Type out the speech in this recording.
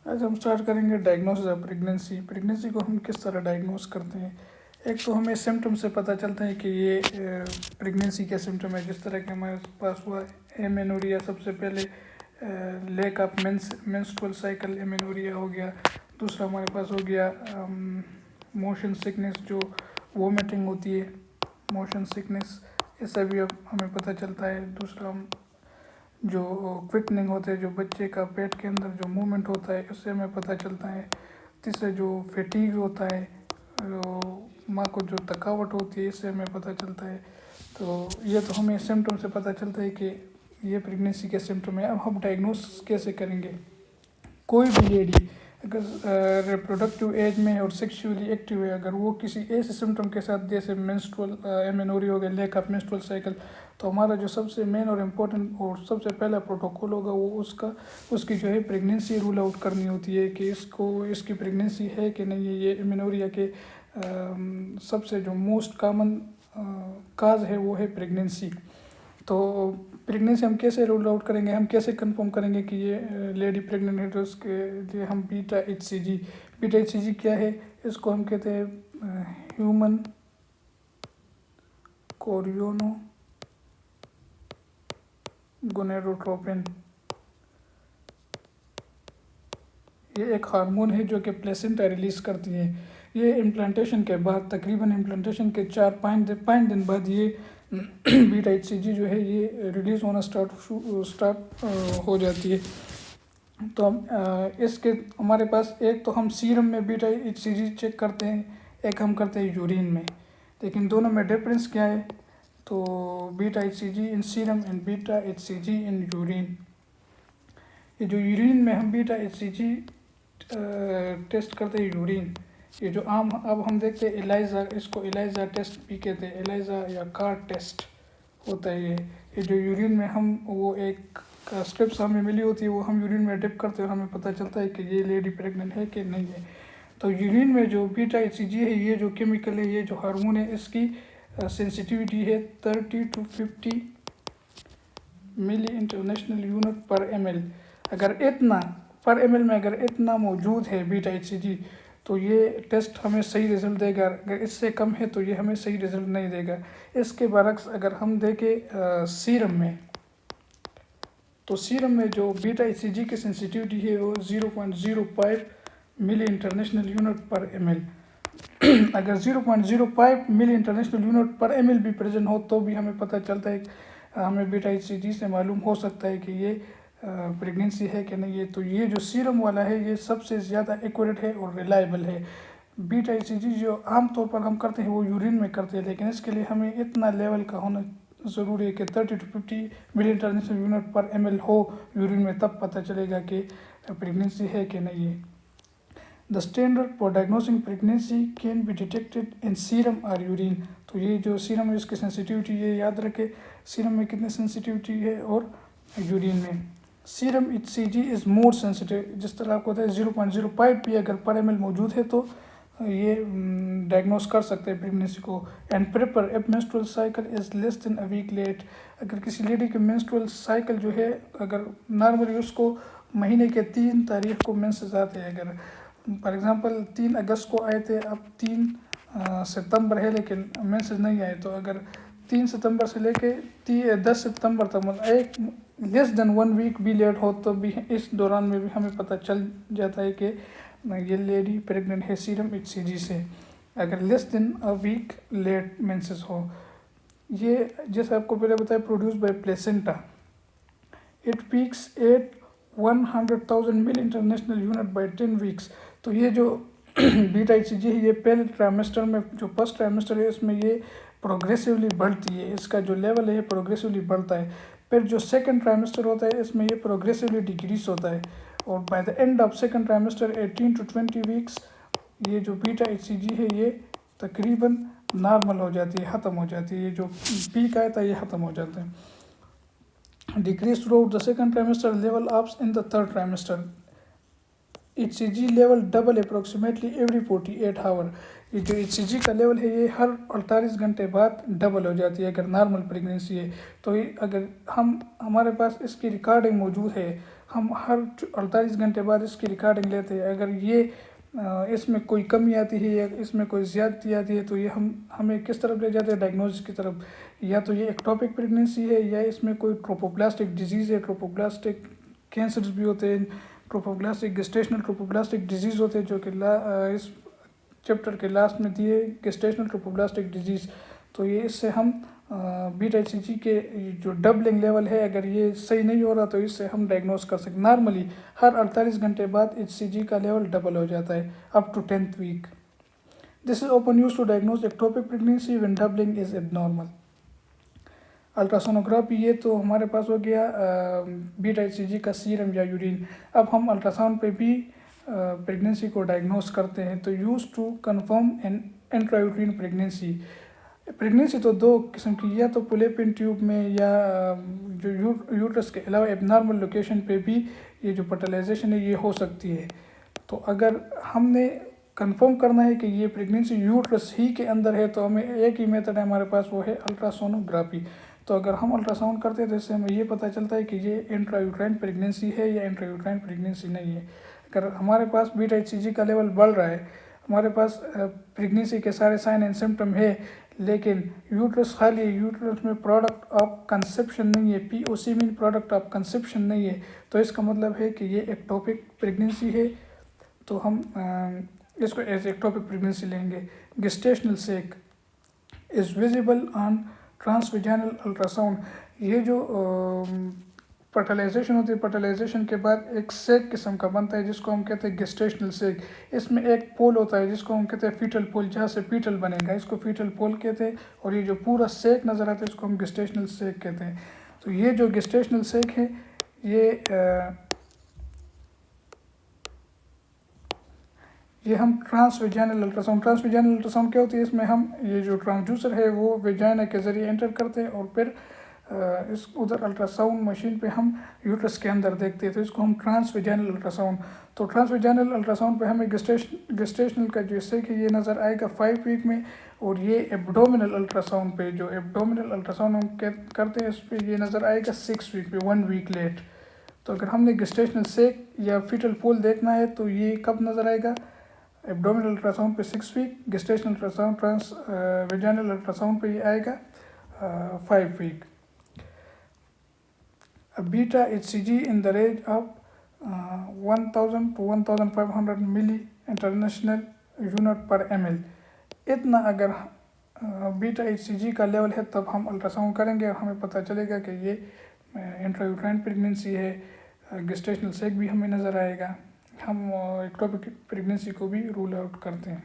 आज हम स्टार्ट करेंगे डायग्नोसिस ऑफ प्रेगनेंसी। प्रेगनेंसी को हम किस तरह डायग्नोस करते हैं। एक तो हमें सिम्टम से पता चलता है कि ये प्रेगनेंसी का सिम्टम है। जिस तरह के हमारे पास हुआ एमेनोरिया, सबसे पहले lack of menstrual cycle, amenorrhoea हो गया। दूसरा हमारे पास हो गया मोशन सिकनेस, जो वोमिटिंग होती है, मोशन सिकनेस, इससे भी अब हमें पता चलता है। दूसरा जो क्विकनिंग होता है, जो बच्चे का पेट के अंदर जो मूवमेंट होता है, उससे हमें पता चलता है। तीसरा जो फैटीग होता है, माँ को जो थकावट होती है, इससे हमें पता चलता है। तो ये तो हमें सिम्टम से पता चलता है कि ये प्रेगनेंसी के सिम्टम है। अब हम डायग्नोस कैसे करेंगे। कोई भी लेडी अगर रिप्रोडक्टिव एज में है और सेक्सुअली एक्टिव है, अगर वो किसी ऐसे सिम्टम के साथ, जैसे मेंस्ट्रुअल एमेनोरिया हो गया, लैक ऑफ मेंस्ट्रुअल साइकिल, तो हमारा जो सबसे मेन और इम्पोर्टेंट और सबसे पहला प्रोटोकॉल होगा वो उसकी जो है प्रेगनेंसी रूल आउट करनी होती है कि इसकी प्रेगनेंसी है कि नहीं है। ये एमेनोरिया के सबसे जो मोस्ट कॉमन काज है वो है प्रेगनेंसी। तो प्रेगनेंसी हम कैसे रूल आउट करेंगे, हम कैसे कंफर्म करेंगे कि ये लेडी प्रेग्नेंट है। तो उसके लिए हम बीटा एचसीजी क्या है, इसको हम कहते हैं ह्यूमन कोरियोनोगोनेडोट्रोपिन। ये एक हार्मोन है जो कि प्लेसेंटा रिलीज़ करती है। ये इम्प्लांटेशन के बाद, तकरीबन इम्प्लांटेशन के 4-5 दिन बाद ये बीटा एचसीजी जो है ये रिलीज़ होना स्टार्ट हो जाती है। तो हम इसके हमारे पास एक तो हम सीरम में बीटा एचसीजी चेक करते हैं, एक हम करते हैं यूरिन में। लेकिन दोनों में डिफरेंस क्या है, तो beta HCG in serum and beta HCG in urine. ये जो यूरिन में हम बीटा एचसीजी टेस्ट करते हैं यूरिन, ये जो अब हम देखते हैं एलाइजा, इसको एलाइजा टेस्ट भी कहते हैं, एलाइजा या कार्ड टेस्ट होता है। ये जो यूरिन में हम वो एक स्ट्रिप्स हमें मिली होती है, वो हम यूरिन में डिप करते हैं और हमें पता चलता है कि ये लेडी प्रेग्नेंट है कि नहीं है। तो यूरिन में जो बीटा एचसीजी है, ये जो केमिकल है, ये जो हार्मोन है, इसकी सेंसिटिविटी है 30 to 50 मिली इंटरनेशनल यूनिट पर ml। अगर इतना पर ml में अगर इतना मौजूद है बीटा एचसीजी, तो ये टेस्ट हमें सही रिज़ल्ट देगा। अगर इससे कम है तो ये हमें सही रिज़ल्ट नहीं देगा। इसके बरक्स अगर हम देखें सीरम में, तो सीरम में जो बीटा एचसीजी की सेंसिटिविटी है वो 0.05 मिली इंटरनेशनल यूनिट पर ml। अगर 0.05 मिली इंटरनेशनल यूनिट पर ml भी प्रेजेंट हो तो भी हमें पता चलता है, हमें बीटा एचसीजी से मालूम हो सकता है कि ये प्रेगनेंसी है कि नहीं है। तो ये जो सीरम वाला है ये सबसे ज़्यादा एक्यूरेट है और रिलायबल है। बीटा एचसीजी जो आमतौर पर हम करते हैं वो यूरिन में करते हैं, लेकिन इसके लिए हमें इतना लेवल का होना ज़रूरी है कि 30 to 50 मिली इंटरनेशनल यूनिट पर ml हो यूरिन में, तब पता चलेगा कि प्रेगनेंसी है कि नहीं है। The standard for diagnosing pregnancy can be detected in serum और यूरिन। तो ये जो सीरम है इसकी सेंसिटिविटी ये याद रखें, सीरम में कितनी सेंसिटिविटी है और यूरिन में। Serum HCG is more sensitive. जिस तरह आपको होता है 0.05 भी अगर पर ml मौजूद है तो ये डायग्नोस कर सकते हैं प्रेगनेंसी को। And proper if menstrual cycle is less than a week late. अगर किसी लेडी के मेंस्ट्रुअल साइकिल जो है, अगर नॉर्मली उसको महीने के 3 तारीख को मेंसेस आते हैं, अगर फॉर एग्ज़ाम्पल 3 अगस्त को आए थे, अब 3 सितंबर है लेकिन मेंसेस नहीं आए, तो अगर 3 सितंबर से लेके 10 सितंबर तक, मतलब एक लेस देन 1 वीक भी लेट हो तो भी इस दौरान में भी हमें पता चल जाता है कि ये लेडी प्रेग्नेंट है सीरम एचसीजी से, अगर less than a week late menses हो। ये जैसे आपको पहले बताया, produce by placenta, it peaks at 100,000 mil international unit by 10 weeks. तो ये जो बीटा एचसीजी है ये पहले ट्राइमेस्टर में, जो फर्स्ट ट्राइमेस्टर है इसमें ये प्रोग्रेसिवली बढ़ती है, इसका जो लेवल है प्रोग्रेसिवली बढ़ता है। फिर जो सेकंड ट्राइमेस्टर होता है इसमें ये प्रोग्रेसिवली डिक्रीज होता है, और by the end of second trimester 18 to 20 weeks ये जो बीटा एचसीजी है ये तकरीबन नॉर्मल हो जाती है, ख़त्म हो जाती है। ये जो पीक आया था ये ख़त्म हो जाता है। Decrease through the second trimester, level ups in the third trimester. HCG level double approximately every 48 hour. ये जो एचसीजी का लेवल है ये हर 48 घंटे बाद डबल हो जाती है अगर नॉर्मल प्रेगनेंसी है। तो अगर हमारे पास इसकी रिकॉर्डिंग मौजूद है, हम हर 48 घंटे बाद इसकी रिकॉर्डिंग लेते हैं। अगर ये इसमें कोई कमी आती है या इसमें कोई ज़्यादती आती है तो ये हमें किस तरफ ले जाते हैं, डायग्नोसिस की तरफ। या तो ये एक्टोपिक प्रेगनेंसी है या इसमें कोई ट्रोपोप्लास्टिक डिजीज़ है। ट्रोपोप्लास्टिक कैंसर्स भी होते हैं, ट्रोपोप्लास्टिक गेस्टेशनल ट्रोपोप्लास्टिक डिजीज़ होते हैं, जो कि इस चैप्टर के लास्ट में दिए गेस्टेशनल ट्रोपोप्लास्टिक डिजीज़। तो ये इससे हम बीटा-HCG के जो डबलिंग लेवल है, अगर ये सही नहीं हो रहा तो इससे हम डायग्नोस कर सकते। नॉर्मली हर 48 घंटे बाद HCG का लेवल डबल हो जाता है up to 10th week. This is open use to diagnose ectopic pregnancy when doubling is abnormal. Ultrasonography, ये तो हमारे पास हो गया बीटा-HCG का सीरम या यूरिन। अब हम अल्ट्रासाउंड पे भी प्रेगनेंसी को डायग्नोस करते हैं। तो use to confirm an intrauterine pregnancy. Pregnancy तो दो किस्म की, या तो पुलेपिन ट्यूब में या जो यूट्रस के अलावा एबनॉर्मल लोकेशन पे भी ये जो फर्टिलाइजेशन है ये हो सकती है। तो अगर हमने कंफर्म करना है कि ये प्रेगनेंसी यूट्रस ही के अंदर है तो हमें एक ही मेथड है हमारे पास, वो है अल्ट्रासोनोग्राफी। तो अगर हम अल्ट्रासाउंड करते हैं तो इससे हमें ये पता चलता है कि ये इंट्रायूट्राइन प्रेगनेंसी है या इंट्रायूट्राइन प्रेगनेंसी नहीं है। अगर हमारे पास बीटा-HCG का लेवल बढ़ रहा है, हमारे पास प्रेगनेंसी के सारे साइन एंड सिम्टम है, लेकिन यूट्रस खाली है, यूट्रस में प्रोडक्ट ऑफ कंसेप्शन नहीं है, POC mean product of conception नहीं है, तो इसका मतलब है कि ये एक्टोपिक प्रेगनेंसी है। तो हम इसको एज एक्टोपिक प्रेगनेंसी लेंगे। Gestational sac is visible on transvaginal ultrasound. ये जो फर्टिलाइजेशन होती है, फर्टिलाइजेशन के बाद एक सेक किस्म का बनता है जिसको हम कहते हैं गेस्टेशनल सेक। इसमें एक पोल होता है जिसको हम कहते हैं फीटल पोल, जहाँ से फीटल बनेगा, इसको फीटल पोल कहते हैं। और ये जो पूरा सेक नज़र आता है इसको हम गेस्टेशनल सेक कहते हैं। तो ये जो गेस्टेशनल सेक है ये हम ट्रांसवेजाइनल अल्ट्रासाउंड क्या होती है, इसमें हम ये जो ट्रांसड्यूसर है वो वेजाइना के ज़रिए एंटर करते हैं और फिर इस उधर अल्ट्रासाउंड मशीन पे हम यूट्रस के अंदर देखते हैं, तो इसको हम ट्रांसवेजाइनल अल्ट्रासाउंड। तो ट्रांसवेजाइनल अल्ट्रासाउंड पे हमें गेस्टेशनल का जो सेक है ये नज़र आएगा 5 वीक में। और ये एब्डोमिनल अल्ट्रासाउंड पे, जो एब्डोमिनल अल्ट्रासाउंड हम करते हैं, इस पर ये नज़र आएगा 6 वीक पे, 1 वीक लेट। तो अगर हमने गेस्टेशनल सेक या फीटल पोल देखना है तो ये कब नज़र आएगा, एब्डोमिनल अल्ट्रासाउंड पे 6 week, gestational ultrasound transvaginal ultrasound पे ये आएगा 5 वीक। बीटा-HCG in the range of 1000 to 1500 milli international unit पर ml। इतना अगर बीटा-HCG का लेवल है तब हम अल्ट्रासाउंड करेंगे और हमें पता चलेगा कि ये इंट्रायूट्राइन प्रेगनेंसी है। गेस्टेशनल सेक भी हमें नज़र आएगा। हम एक्टोपिक प्रेगनेंसी को भी रूल आउट करते हैं।